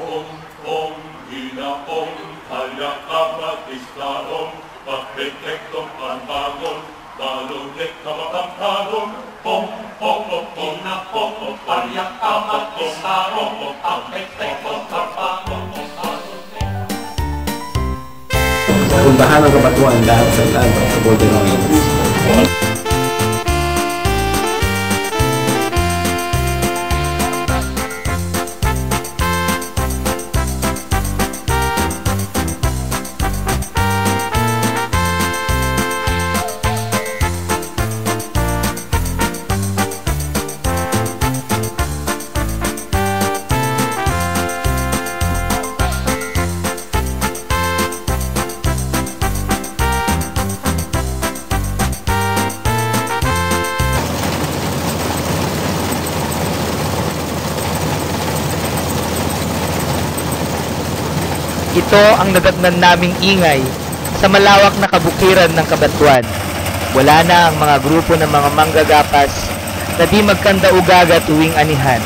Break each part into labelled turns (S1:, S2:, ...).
S1: Om ina om kaya kapatistarom papetektom panbangon balulek kapampangon om ina om kaya kapatistarom papetektom panbangon.
S2: Puntahan ang Kabatuan lahat sa lahat sa Golden Wings.
S3: Ito ang nadatnan naming ingay sa malawak na kabukiran ng Kabatuan. Wala na ang mga grupo ng mga manggagapas na di magkanda-ugaga tuwing anihan.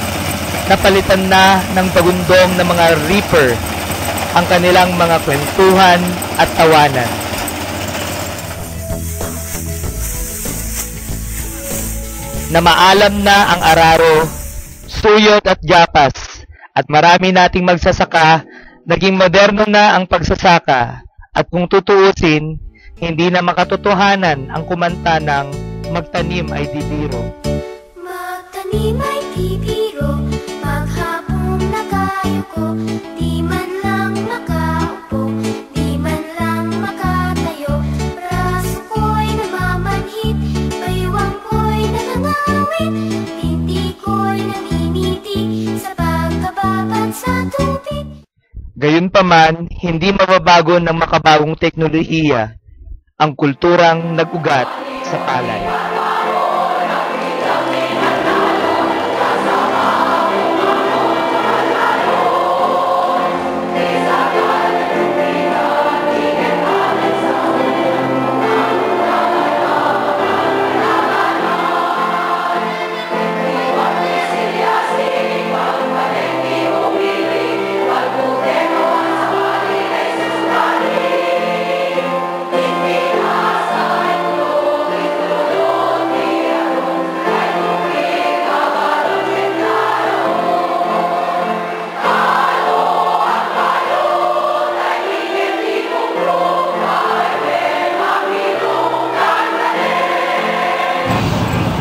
S3: Napalitan na ng pagundong ng mga reaper ang kanilang mga kwentuhan at tawanan. Na maalam na ang araro, suyot at japas, at marami nating magsasaka. Naging moderno na ang pagsasaka at kung tutuusin, hindi na makatotohanan ang kumanta ng magtanim ay di biro.
S4: Magtanim ay di biro, maghapong nakayuko, di man lang makaupo, di man lang makatayo. Braso ko'y namamanhit, baywang ko'y nangangawit, binti ko'y namimitig sa pagkababad sa tubig.
S3: Gayunpaman, hindi mababago ng makabagong teknolohiya ang kulturang nag-ugat sa palay.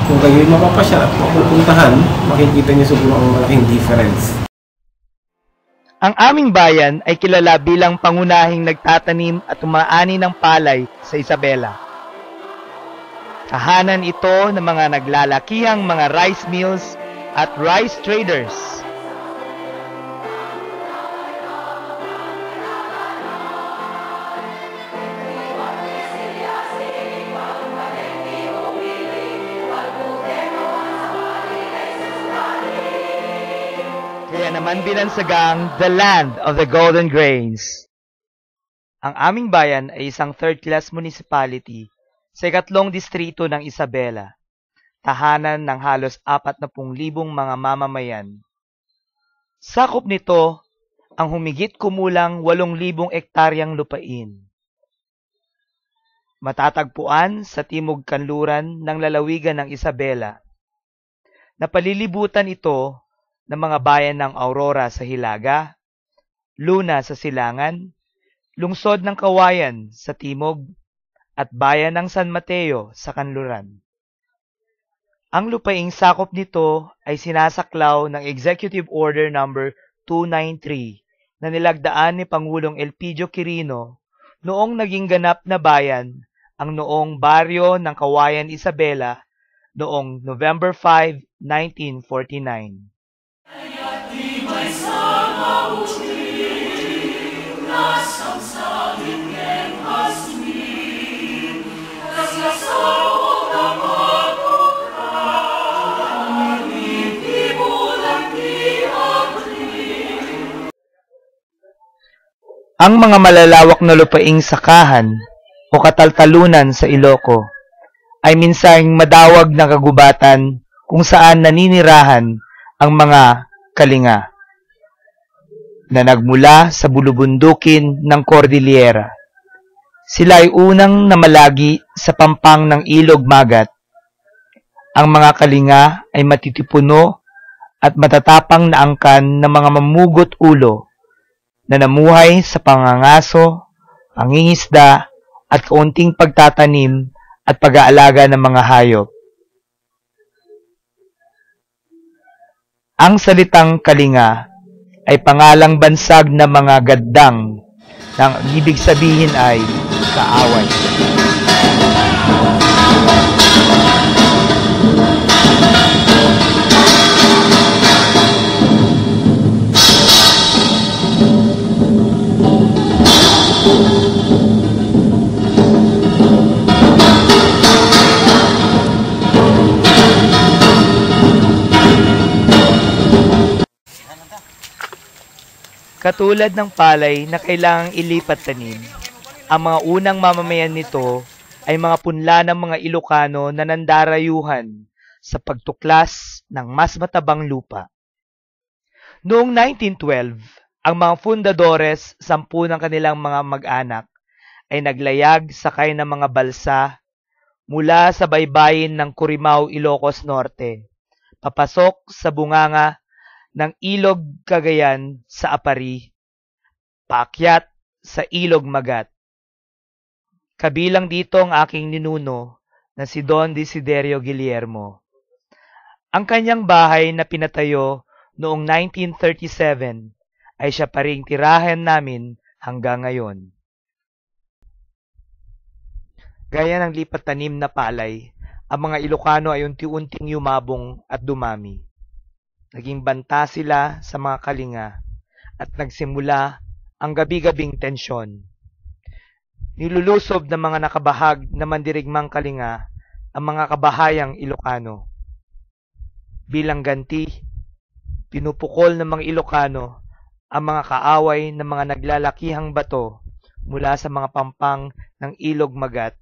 S2: Kung kayo'y mapapasya at mapupuntahan, makikita niyo siguro ang malaking difference.
S3: Ang aming bayan ay kilala bilang pangunahing nagtatanim at umaani ng palay sa Isabela. Tahanan ito ng mga naglalakihang mga rice mills at rice traders. Kaya naman binansagang the land of the golden grains. Ang aming bayan ay isang third-class municipality sa ikatlong distrito ng Isabela, tahanan ng halos 40,000 mga mamamayan. Sakop nito ang humigit kumulang 8,000 ektaryang lupain. Matatagpuan sa timog kanluran ng lalawigan ng Isabela. Napalilibutan ito ng mga bayan ng Aurora sa Hilaga, Luna sa Silangan, Lungsod ng Kawayan sa Timog, at bayan ng San Mateo sa Kanluran. Ang lupaing sakop nito ay sinasaklaw ng Executive Order No. 293 na nilagdaan ni Pangulong Elpidio Quirino noong naging ganap na bayan ang noong baryo ng Kawayan Isabela noong November 5, 1949. Ang mga malalawak na lupaing sakahan o kataltalunan sa Iloco ay minsang madawag na kagubatan kung saan naninirahan ang mga kalinga. na nagmula sa bulubundukin ng Cordillera. Sila ay unang namalagi sa pampang ng Ilog Magat. Ang mga kalinga ay matitipuno at matatapang na angkan ng mga mamugot ulo na namuhay sa pangangaso, pangingisda at kaunting pagtatanim at pag-aalaga ng mga hayop. Ang salitang kalinga ay pangalang bansag ng mga gaddang na ang ibig sabihin ay kaaway. Katulad ng palay na kailangang ilipat tanim, ang mga unang mamamayan nito ay mga punla ng mga Ilocano na nandarayuhan sa pagtuklas ng mas matabang lupa. Noong 1912, ang mga fundadores, 10 ng kanilang mga mag-anak, ay naglayag sakay ng mga balsa mula sa baybayin ng Corimao, Ilocos Norte, papasok sa bunganga ng Ilog Cagayan sa Apari, paakyat sa Ilog Magat. Kabilang dito ang aking ninuno na si Don Desiderio Guillermo. Ang kanyang bahay na pinatayo noong 1937 ay siya pa ring tirahan namin hanggang ngayon. Gaya ng lipat tanim na palay, ang mga Ilocano ay unti-unting yumabong at dumami. Naging banta sila sa mga kalinga at nagsimula ang gabi-gabing tensyon. Nilulusob ng mga nakabahag na mandirigmang kalinga ang mga kabahayang Ilocano. Bilang ganti, pinupukol ng mga Ilocano ang mga kaaway ng mga naglalakihang bato mula sa mga pampang ng Ilog Magat.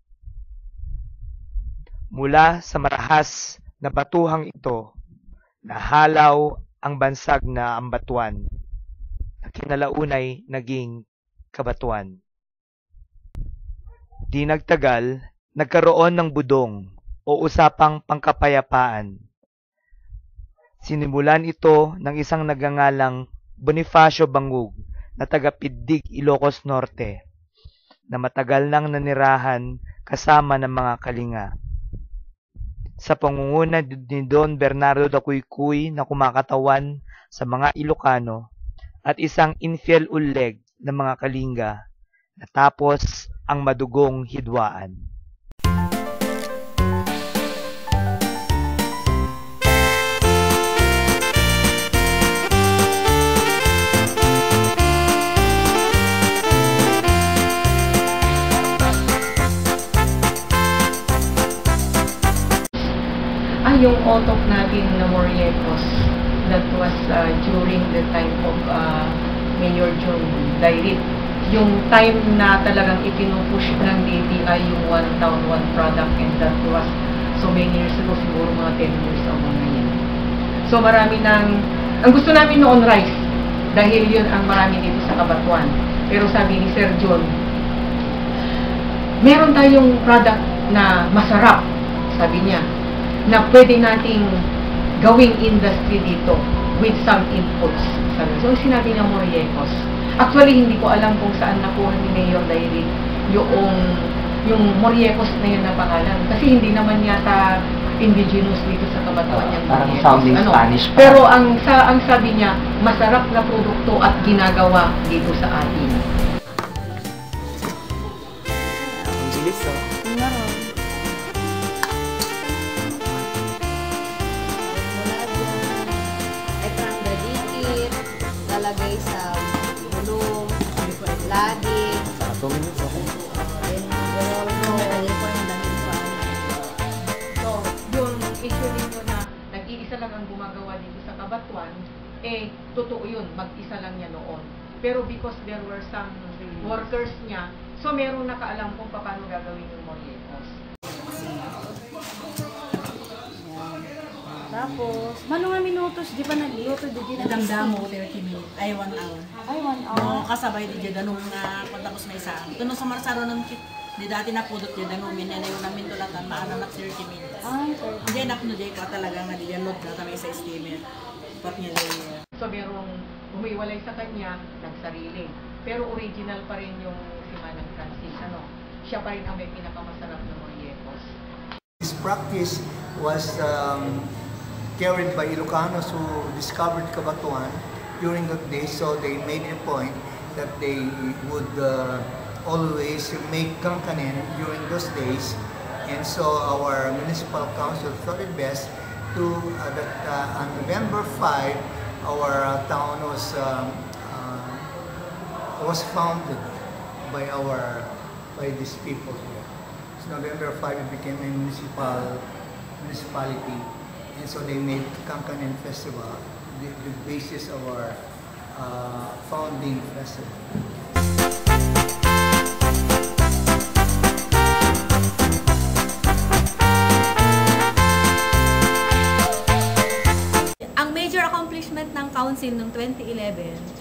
S3: Mula sa marahas na batuhang ito, nahalaw ang bansag na Ambatuan na kinalaunay naging Kabatuan. Di nagtagal, nagkaroon ng budong o usapang pangkapayapaan. Sinimulan ito ng isang nagngangalang Bonifacio Bangug na taga-Piddig, Ilocos Norte, na matagal nang nanirahan kasama ng mga kalinga. Sa pangunguna ni Don Bernardo da Cuycuy na kumakatawan sa mga Ilocano at isang infiel uleg ng mga kalinga, natapos ang madugong hidwaan.
S5: Yung autok natin na Moriecos, that was during the time of Mayor John Dairit. Yung time na talagang ipinupush ng DTI yung one town, one product, and that was so many years ago, siguro mga 10 years ago na yan. So marami ang gusto namin noon rice, dahil yun ang marami dito sa Kabatuan. Pero sabi ni Sir John, meron tayong product na masarap, sabi niya, na pwede nating gawing industry dito with some inputs. So, sinabi niya Moriecos. Actually, hindi ko alam kung saan nakuha ni Mayor Dairit yung Moriecos na yun na pangalan. Kasi hindi naman yata indigenous dito sa Kabatuan yung
S6: parang
S5: Moriecos.
S6: sounding Spanish pa.
S5: Pero ang sabi niya, masarap na produkto at ginagawa dito sa atin.
S6: Ang bilis, oh.
S7: Lalagay sa bulong, lagi.
S6: Sa 2 minutes, okay.
S5: So, yung issue ninyo na nag-iisa lang ang gumagawa dito sa Kabatuan, totoo yun, mag-isa lang niya noon. Pero because there were some workers niya, so merong nakaalam kung paano gagawin yung Moriecos.
S8: Tapos, mano nga minutos, di ba nagluto di na
S9: Nadamdamo 30 minutes, ay 1 hour.
S8: Ay, 1 hour.
S9: No, kasabay di dyan, danong nga, tapos may isa. Tuno sa marsaro ng kit, di dati na pudot dyan, danong minena yung namin tulatan, maano na 30 minutes.
S8: Ay,
S9: Hindi na puno dyan ka talaga nga, di dyan load na kami sa steamer. Pat niya dyan.
S5: So merong umiwalay sa kanya, nagsarili. Pero original pa rin yung si Manang Francis, ano? Siya pa rin ang may pinakamasarap na moriecos.
S10: This practice was carried by Ilocanos who discovered Cabanatuan during that day, so they made a point that they would always make kangkanin during those days, and so our municipal council thought it best to on November 5 our town was founded by these people here. So November 5 it became a municipality, and so they made Kangkanin Festival the basis of our founding festival.
S11: Ang major accomplishment ng council noong 2011,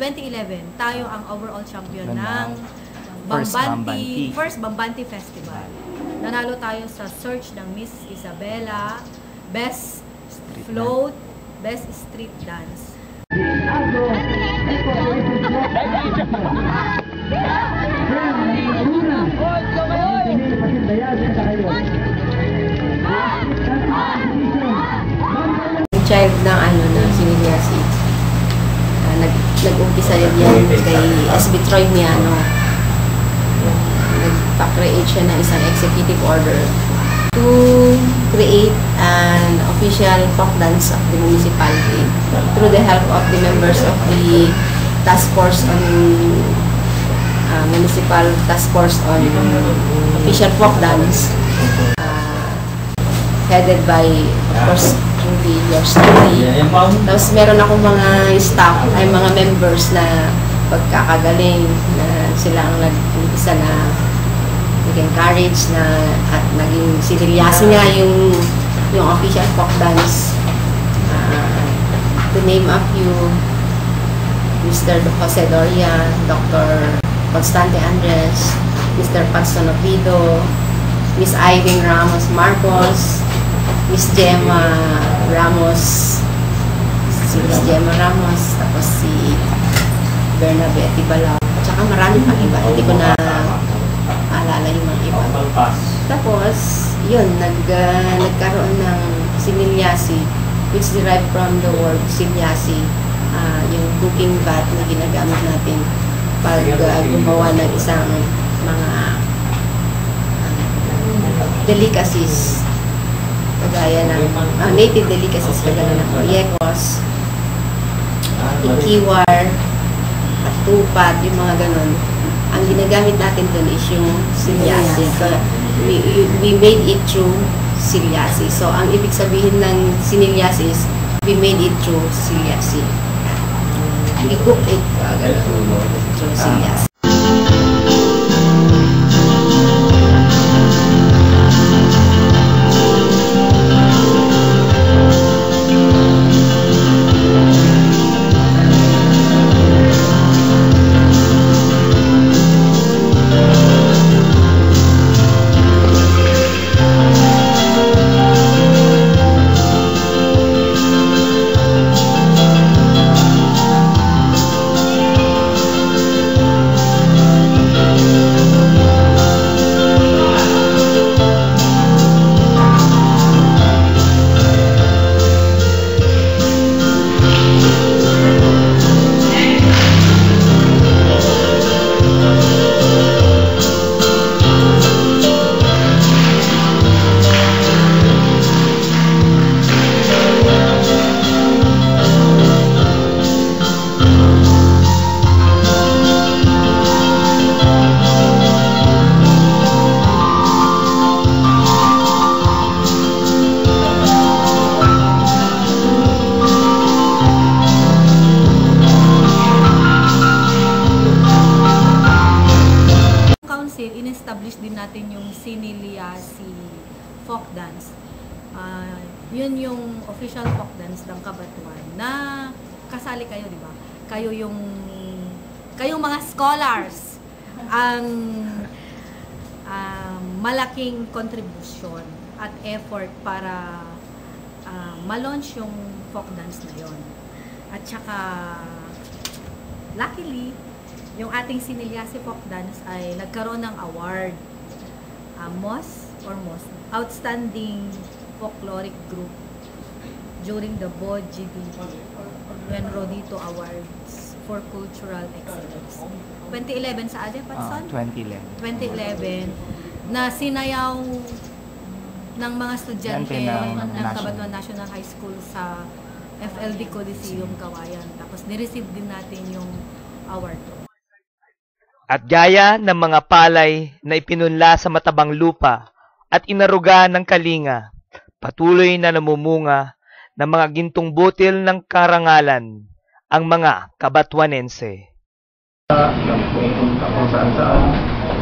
S11: tayo ang overall champion ng First Bambanti Festival. Nanalo tayo sa search ng Miss Isabela, Best Float, Best Street Dance.
S7: Child ng na siniliasi. Nag-umpisa yan kay SB Troy Miano. Nagpa-create siya ng isang executive order to create an official folk dance of the municipality through the help of the members of the task force on municipal task force on official folk dance, headed by, of course, yours truly. Tapos meron akong mga staff, ay mga members na pagkakagaling na sila ang nag-umpisa na nag-encourage na at naging siniliasi nga yung official folk dance. To name a few, Mr. Jose Doria, Dr. Constante Andres, Mr. Pastor Ovido, Miss Irene Ramos Marcos, Miss Gemma Ramos, tapos si Bernabe Atibalao, at saka marami pang iba, hindi ko na alala yung mga iba. Tapos, yun, nagkaroon ng sinilyasi, which derived from the word silyasi, yung cooking vat na ginagamit natin pag gumawa ng isang mga delicacies, kagaya ng native delicacies, kagaya ng moriecos, ikiwar, at tupat, yung mga ganun. Ang ginagamit natin dun is yung silyasi. We made it through silyasi. So, ang ibig sabihin ng sinilyasi is, we made it through silyasi. We cook it through silyasi. In-establish din natin yung siniliasi folk dance.
S11: Yun yung official folk dance ng Cabatuan na kasali kayo, di ba? Kayong mga scholars ang malaking contribution at effort para ma-launch yung folk dance na yon. At saka luckily, yung ating Sinilyasi Folk Dance ay nagkaroon ng award. MOS Outstanding Folkloric Group during the BOD GBB and Rodito Awards for Cultural Excellence. 2011 sa atin, Patson?
S3: 2011.
S11: Na sinayaw ng mga estudyante ng Cabatuan National High School sa FLD Coliseum, Kawayan. Tapos nireceive din natin yung award.
S3: At gaya ng mga palay na ipinunla sa matabang lupa at inaruga ng kalinga, patuloy na namumunga ng mga gintong butil ng karangalan ang mga Cabatuanense.
S2: Nagpupunta kung saan-saan.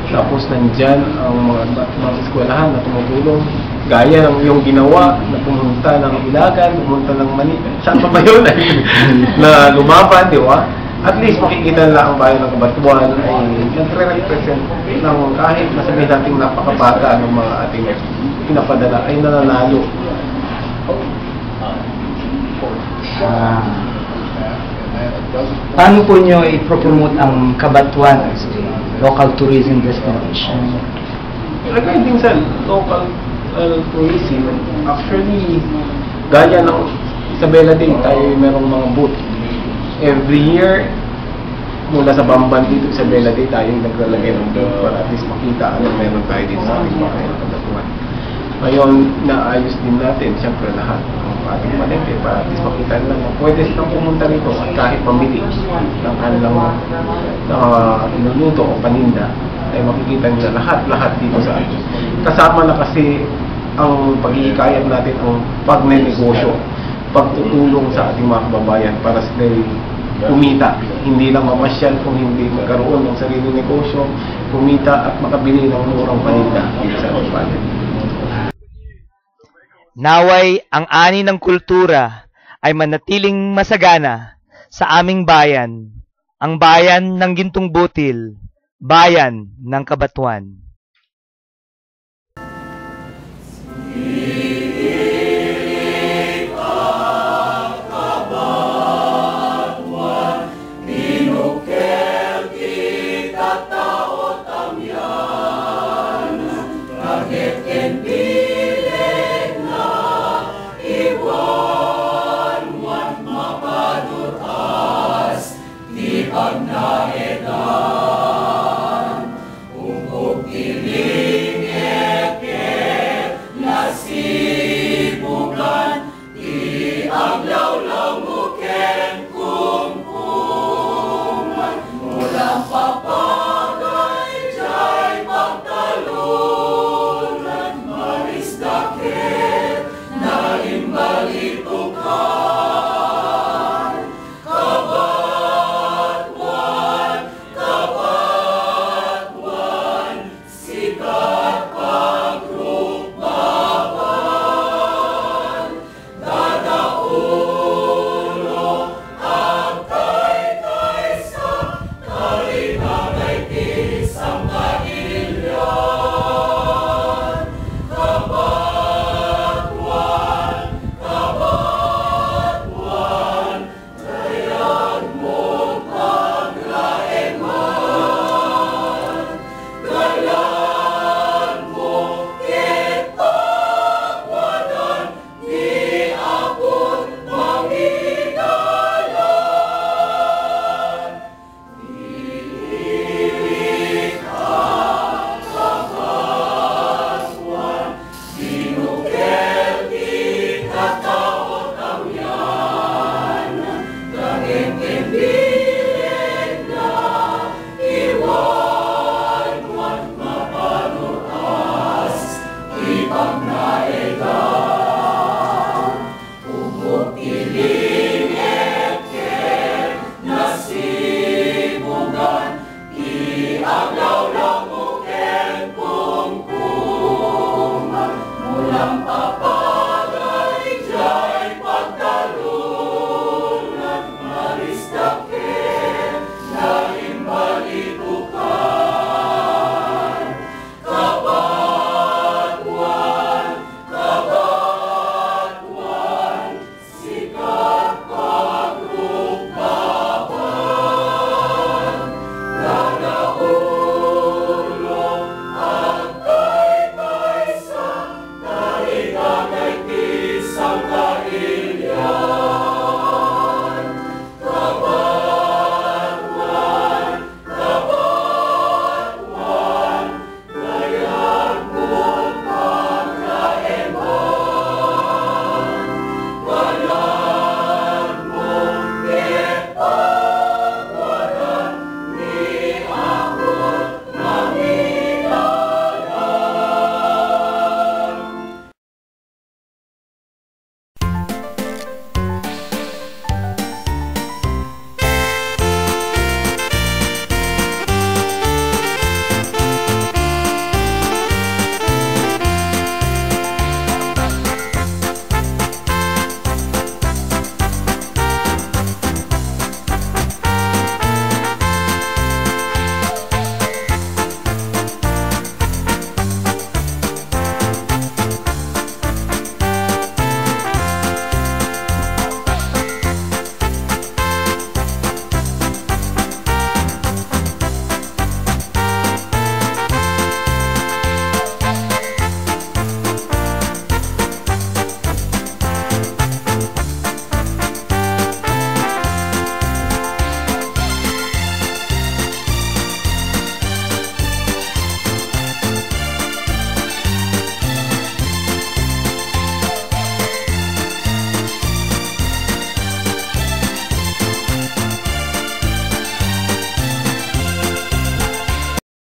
S2: Tapos nandyan ang mga eskwelahan na tumutulong. Gaya ng yung ginawa na pumunta ng Ilagan, pumunta ng Manila. Saan pa ba yun? Na lumaban, di ba? At least makikita lang ang bayan ng Cabatuan ay nagre-represent ng kahit nasabihin natin napakabata ng mga ating pinapadala ay nananalo.
S6: Paano po nyo i-promote ang Cabatuan as a local tourism destination?
S2: Regarding sa local tourism, actually, gaya ng Isabela Day, tayo merong mga booth. Every year, mula sa Bamban dito, Isabela Day, tayo naglalagay ng booth para at least makita ano meron tayo dito sa ating bahay ng Cabatuan. Ngayon, naayos din natin, siyempre lahat ng ating palengke para at least makita lang na pwede silang pumunta rito at kahit pamili ng kanilang niluluto o paninda ay makikita nila lahat dito sa atin. Kasama na kasi ang pag-iikayat natin ang pagnenegosyo, pagtutulong sa ating mga kababayan para sila kumita, hindi lang mamasyal kung hindi magkaroon ng sariling negosyo, kumita at makabili ng murang paninda dito sa ating bayan.
S3: Naway ang ani ng kultura ay manatiling masagana sa aming bayan, ang bayan ng gintong butil, bayan ng Cabatuan.
S1: Pag naedad